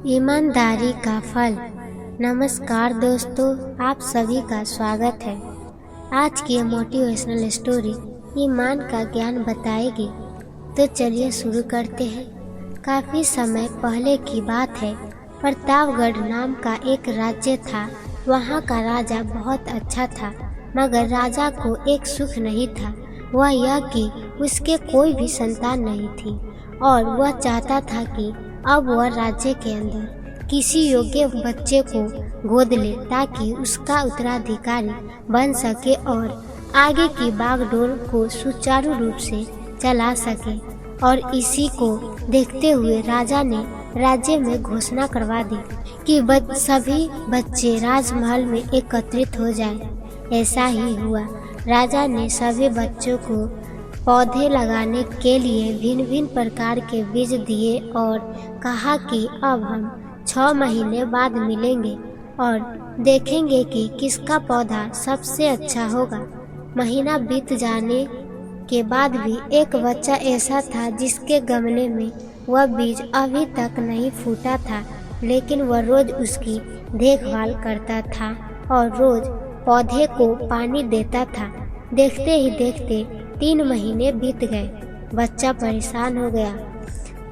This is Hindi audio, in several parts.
ईमानदारी का फल। नमस्कार दोस्तों, आप सभी का स्वागत है। आज की ये मोटिवेशनल स्टोरी ईमान का ज्ञान बताएगी। तो चलिए शुरू करते हैं। काफ़ी समय पहले की बात है। प्रतापगढ़ नाम का एक राज्य था। वहाँ का राजा बहुत अच्छा था, मगर राजा को एक सुख नहीं था। वह यह कि उसके कोई भी संतान नहीं थी और वह चाहता था कि अब वह राज्य के अंदर किसी योग्य बच्चे को गोद ले ताकि उसका उत्तराधिकारी बन सके और आगे की बागडोर को सुचारू रूप से चला सके। और इसी को देखते हुए राजा ने राज्य में घोषणा करवा दी कि सभी बच्चे राजमहल में एकत्रित हो जाएं। ऐसा ही हुआ। राजा ने सभी बच्चों को पौधे लगाने के लिए भिन्न भिन्न प्रकार के बीज दिए और कहा कि अब हम 6 महीने बाद मिलेंगे और देखेंगे कि किसका पौधा सबसे अच्छा होगा। महीना बीत जाने के बाद भी एक बच्चा ऐसा था जिसके गमले में वह बीज अभी तक नहीं फूटा था, लेकिन वह रोज उसकी देखभाल करता था और रोज पौधे को पानी देता था। देखते ही देखते 3 महीने बीत गए। बच्चा परेशान हो गया।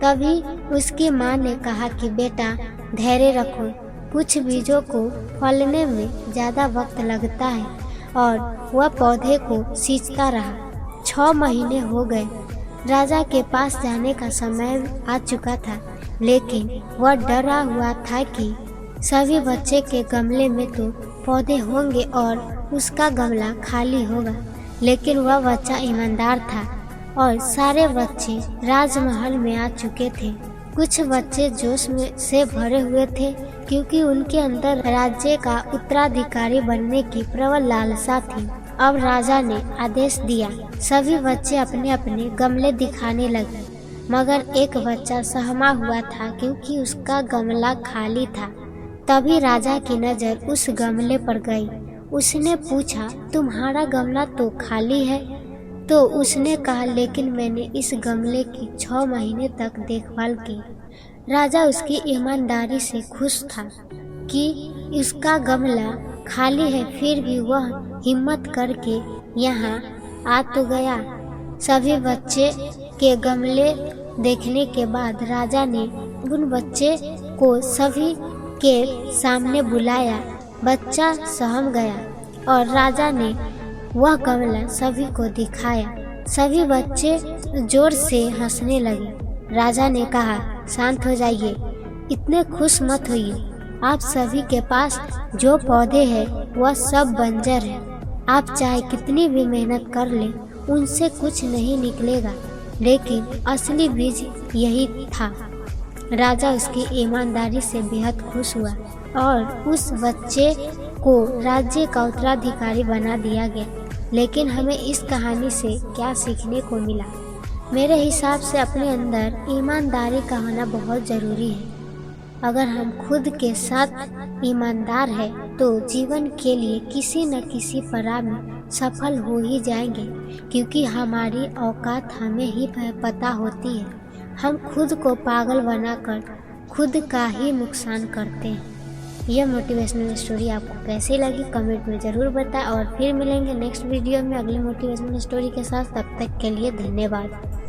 तभी उसकी माँ ने कहा कि बेटा धैर्य रखो, कुछ बीजों को फलने में ज़्यादा वक्त लगता है। और वह पौधे को सींचता रहा। 6 महीने हो गए। राजा के पास जाने का समय आ चुका था, लेकिन वह डरा हुआ था कि सभी बच्चे के गमले में तो पौधे होंगे और उसका गमला खाली होगा। लेकिन वह बच्चा ईमानदार था और सारे बच्चे राजमहल में आ चुके थे। कुछ बच्चे जोश में से भरे हुए थे क्योंकि उनके अंदर राज्य का उत्तराधिकारी बनने की प्रबल लालसा थी। अब राजा ने आदेश दिया, सभी बच्चे अपने अपने गमले दिखाने लगे, मगर एक बच्चा सहमा हुआ था क्योंकि उसका गमला खाली था। तभी राजा की नज़र उस गमले पर गई। उसने पूछा, तुम्हारा गमला तो खाली है? तो उसने कहा, लेकिन मैंने इस गमले की 6 महीने तक देखभाल की। राजा उसकी ईमानदारी से खुश था कि उसका गमला खाली है, फिर भी वह हिम्मत करके यहाँ आ तो गया। सभी बच्चे के गमले देखने के बाद राजा ने उन बच्चे को सभी के सामने बुलाया। बच्चा सहम गया और राजा ने वह गमला सभी को दिखाया। सभी बच्चे जोर से हंसने लगे। राजा ने कहा, शांत हो जाइए, इतने खुश मत होइए। आप सभी के पास जो पौधे हैं वह सब बंजर है। आप चाहे कितनी भी मेहनत कर लें, उनसे कुछ नहीं निकलेगा। लेकिन असली बीज यही था। राजा उसकी ईमानदारी से बेहद खुश हुआ और उस बच्चे को राज्य का उत्तराधिकारी बना दिया गया। लेकिन हमें इस कहानी से क्या सीखने को मिला? मेरे हिसाब से अपने अंदर ईमानदारी का होना बहुत ज़रूरी है। अगर हम खुद के साथ ईमानदार हैं तो जीवन के लिए किसी न किसी पड़ाव में सफल हो ही जाएंगे, क्योंकि हमारी औकात हमें ही पता होती है। हम खुद को पागल बनाकर खुद का ही नुकसान करते हैं। यह मोटिवेशनल स्टोरी आपको कैसी लगी कमेंट में ज़रूर बताएं और फिर मिलेंगे नेक्स्ट वीडियो में अगले मोटिवेशनल स्टोरी के साथ। तब तक के लिए धन्यवाद।